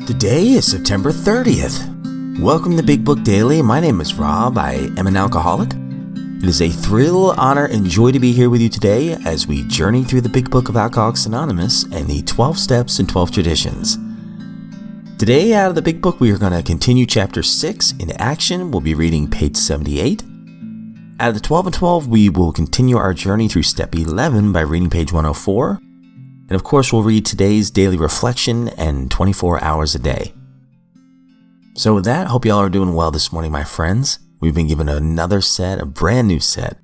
Today is September 30th. Welcome to Big Book Daily. My name is Rob. I am an alcoholic. It is a thrill, honor, and joy to be here with you today as we journey through the Big Book of Alcoholics Anonymous and the 12 Steps and 12 Traditions. Today, out of the Big Book, we are going to continue Chapter 6 in action. We'll be reading page 78. Out of the 12 and 12, we will continue our journey through Step 11 by reading page 104. And of course, we'll read today's daily reflection and 24 hours a day. So with that, hope y'all are doing well this morning, my friends. We've been given a brand new set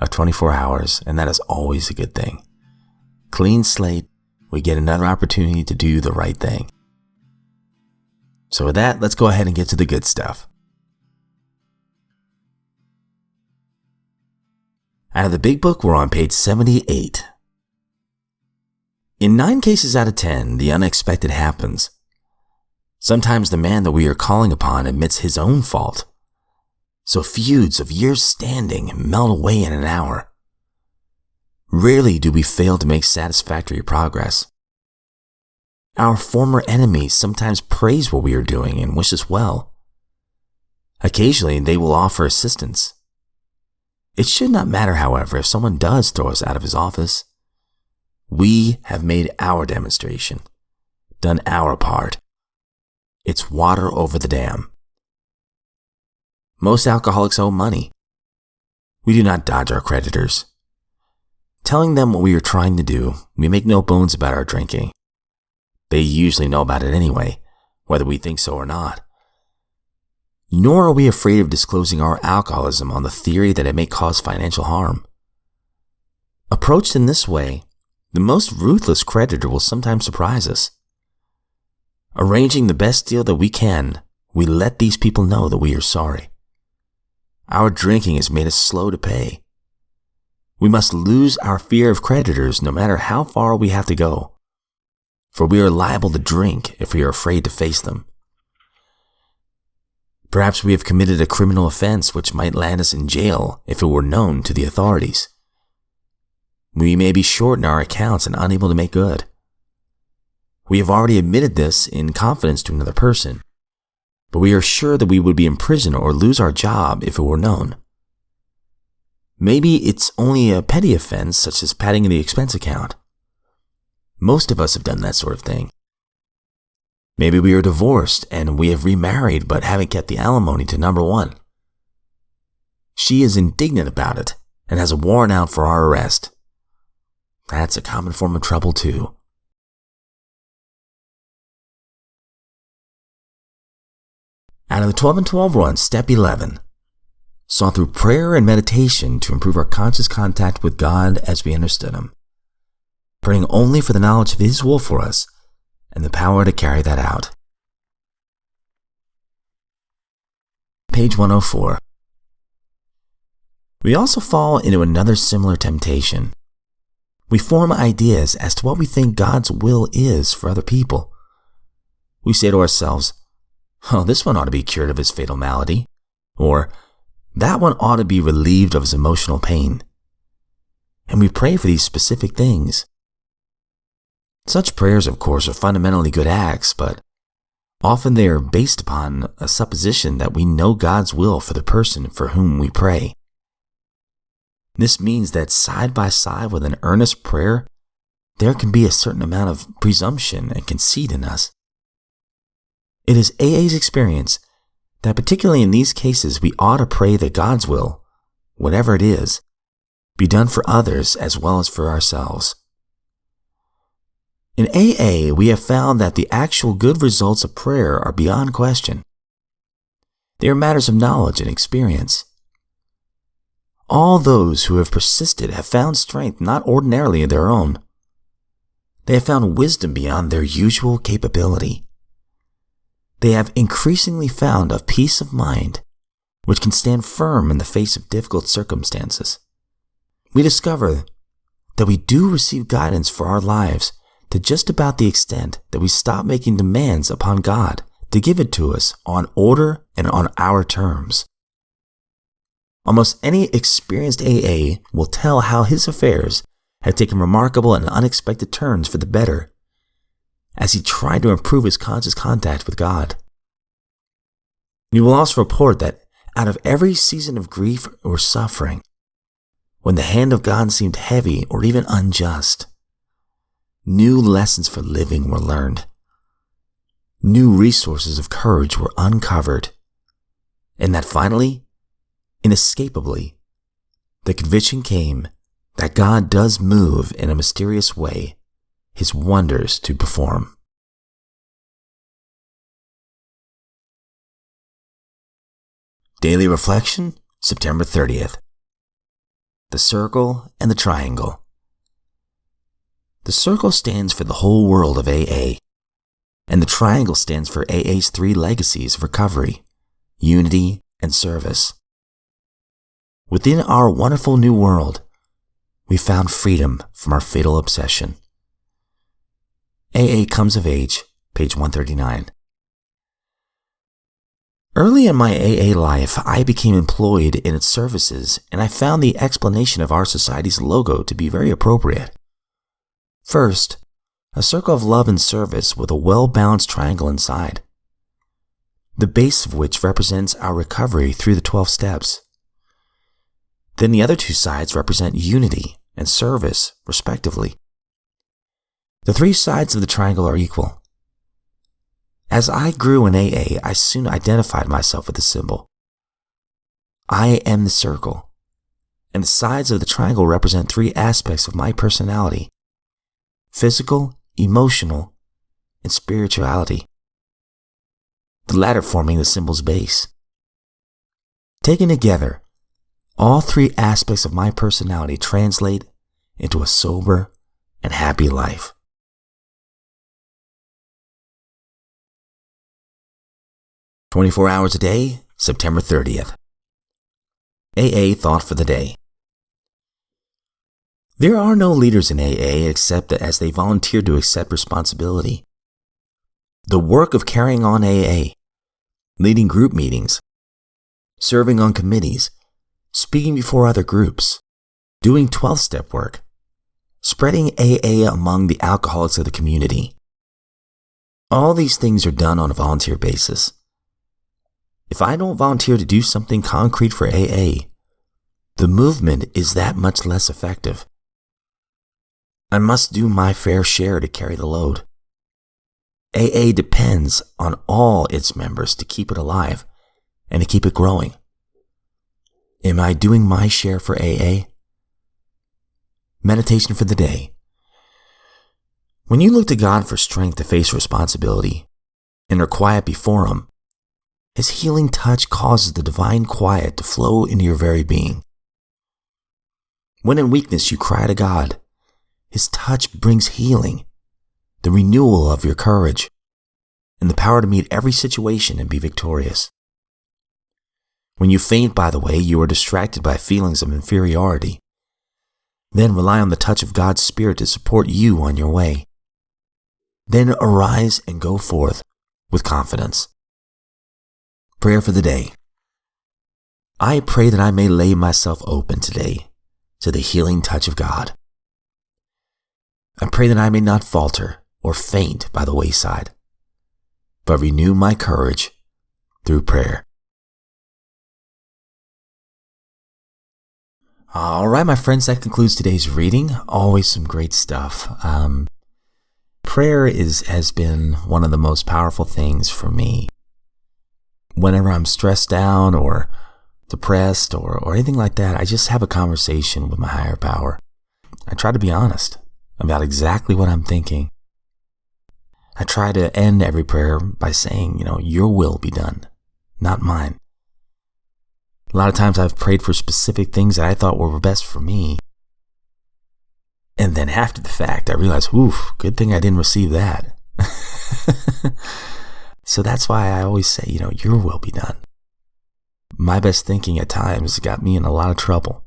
of 24 hours, and that is always a good thing. Clean slate, we get another opportunity to do the right thing. So with that, let's go ahead and get to the good stuff. Out of the Big Book, we're on page 78. In 9 cases out of 10, the unexpected happens. Sometimes the man that we are calling upon admits his own fault. So feuds of years standing melt away in an hour. Rarely do we fail to make satisfactory progress. Our former enemies sometimes praise what we are doing and wish us well. Occasionally, they will offer assistance. It should not matter, however, if someone does throw us out of his office. We have made our demonstration, done our part. It's water over the dam. Most alcoholics owe money. We do not dodge our creditors. Telling them what we are trying to do, we make no bones about our drinking. They usually know about it anyway, whether we think so or not. Nor are we afraid of disclosing our alcoholism on the theory that it may cause financial harm. Approached in this way, the most ruthless creditor will sometimes surprise us. Arranging the best deal that we can, we let these people know that we are sorry. Our drinking has made us slow to pay. We must lose our fear of creditors no matter how far we have to go, for we are liable to drink if we are afraid to face them. Perhaps we have committed a criminal offense which might land us in jail if it were known to the authorities. We may be short in our accounts and unable to make good. We have already admitted this in confidence to another person, but we are sure that we would be in prison or lose our job if it were known. Maybe it's only a petty offense such as padding the expense account. Most of us have done that sort of thing. Maybe we are divorced and we have remarried but haven't kept the alimony to number 1. She is indignant about it and has a warrant out for our arrest. That's a common form of trouble too. Out of the 12 and 12, we're on Step 11. Sought through prayer and meditation to improve our conscious contact with God as we understood Him. Praying only for the knowledge of His will for us and the power to carry that out. Page 104. We also fall into another similar temptation. We form ideas as to what we think God's will is for other people. We say to ourselves, "Oh, this one ought to be cured of his fatal malady," or "that one ought to be relieved of his emotional pain." And we pray for these specific things. Such prayers, of course, are fundamentally good acts, but often they are based upon a supposition that we know God's will for the person for whom we pray. This means that side by side with an earnest prayer, there can be a certain amount of presumption and conceit in us. It is AA's experience that particularly in these cases we ought to pray that God's will, whatever it is, be done for others as well as for ourselves. In AA, we have found that the actual good results of prayer are beyond question. They are matters of knowledge and experience. All those who have persisted have found strength not ordinarily their own. They have found wisdom beyond their usual capability. They have increasingly found a peace of mind which can stand firm in the face of difficult circumstances. We discover that we do receive guidance for our lives to just about the extent that we stop making demands upon God to give it to us on order and on our terms. Almost any experienced AA will tell how his affairs have taken remarkable and unexpected turns for the better, as he tried to improve his conscious contact with God. You will also report that out of every season of grief or suffering, when the hand of God seemed heavy or even unjust, new lessons for living were learned. New resources of courage were uncovered. And that finally, inescapably, the conviction came that God does move in a mysterious way, his wonders to perform. Daily Reflection, September 30th. The Circle and the Triangle. The circle stands for the whole world of AA, and the triangle stands for AA's 3 legacies of recovery, unity, and service. Within our wonderful new world, we found freedom from our fatal obsession. AA Comes of Age, page 139. Early in my AA life, I became employed in its services, and I found the explanation of our society's logo to be very appropriate. First, a circle of love and service with a well-balanced triangle inside, the base of which represents our recovery through the 12 steps. Then the other 2 sides represent unity and service, respectively. The 3 sides of the triangle are equal. As I grew in AA, I soon identified myself with the symbol. I am the circle, and the sides of the triangle represent 3 aspects of my personality: physical, emotional, and spirituality, the latter forming the symbol's base. Taken together, all 3 aspects of my personality translate into a sober and happy life. "24 hours a day, September 30th. AA Thought for the Day. There are no leaders in AA except that as they volunteer to accept responsibility. The work of carrying on AA, leading group meetings, serving on committees, speaking before other groups, doing 12-step work, spreading AA among the alcoholics of the community. All these things are done on a volunteer basis. If I don't volunteer to do something concrete for AA, the movement is that much less effective. I must do my fair share to carry the load. AA depends on all its members to keep it alive and to keep it growing. Am I doing my share for AA? Meditation for the day. When you look to God for strength to face responsibility and are quiet before Him, His healing touch causes the divine quiet to flow into your very being. When in weakness you cry to God, His touch brings healing, the renewal of your courage, and the power to meet every situation and be victorious. When you faint, by the way, you are distracted by feelings of inferiority. Then rely on the touch of God's Spirit to support you on your way. Then arise and go forth with confidence. Prayer for the day. I pray that I may lay myself open today to the healing touch of God. I pray that I may not falter or faint by the wayside, but renew my courage through prayer. All right, my friends, that concludes today's reading. Always some great stuff. Prayer has been one of the most powerful things for me. Whenever I'm stressed down or depressed or anything like that, I just have a conversation with my higher power. I try to be honest about exactly what I'm thinking. I try to end every prayer by saying, your will be done, not mine. A lot of times I've prayed for specific things that I thought were best for me. And then after the fact, I realized, good thing I didn't receive that. So that's why I always say, your will be done. My best thinking at times got me in a lot of trouble.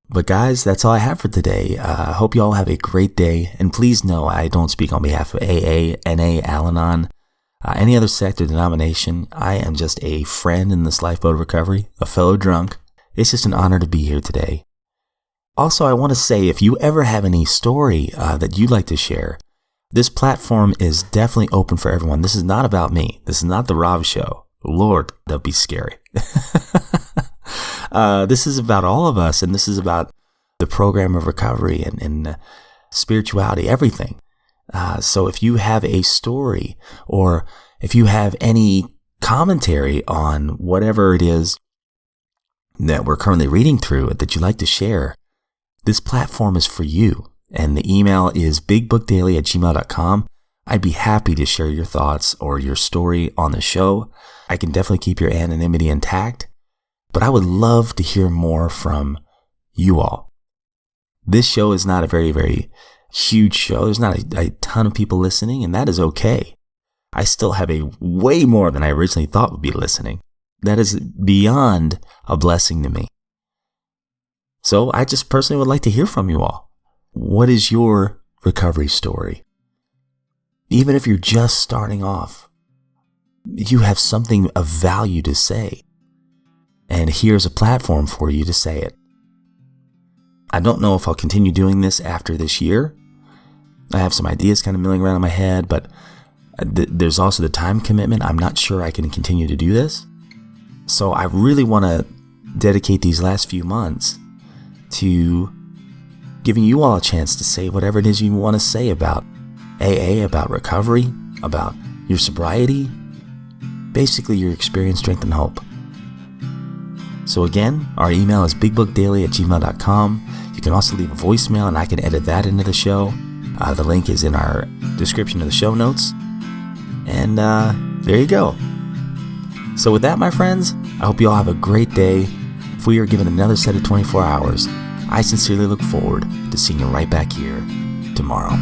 But guys, that's all I have for today. I hope you all have a great day. And please know I don't speak on behalf of AA, NA, Al-Anon, any other sect or denomination. I am just a friend in this lifeboat of recovery, a fellow drunk. It's just an honor to be here today. Also, I want to say, if you ever have any story that you'd like to share, This platform is definitely open for everyone. This is not about me. This is not the Rob Show. Lord, that'd be scary. This is about all of us, and this is about the program of recovery and spirituality, everything. So if you have a story, or if you have any commentary on whatever it is that we're currently reading through that you'd like to share, this platform is for you. And the email is bigbookdaily@gmail.com. I'd be happy to share your thoughts or your story on the show. I can definitely keep your anonymity intact, but I would love to hear more from you all. This show is not a very, very huge show. There's not a ton of people listening, and that is okay. I still have a way more than I originally thought would be listening. That is beyond a blessing to me. So I just personally would like to hear from you all. What is your recovery story? Even if you're just starting off, you have something of value to say. And here's a platform for you to say it. I don't know if I'll continue doing this after this year. I have some ideas kind of milling around in my head, but there's also the time commitment. I'm not sure I can continue to do this. So I really want to dedicate these last few months to giving you all a chance to say whatever it is you want to say about AA, about recovery, about your sobriety, basically your experience, strength, and hope. So again, our email is bigbookdaily@gmail.com. You can also leave a voicemail and I can edit that into the show. The link is in our description of the show notes. And there you go. So with that, my friends, I hope you all have a great day. If we are given another set of 24 hours, I sincerely look forward to seeing you right back here tomorrow.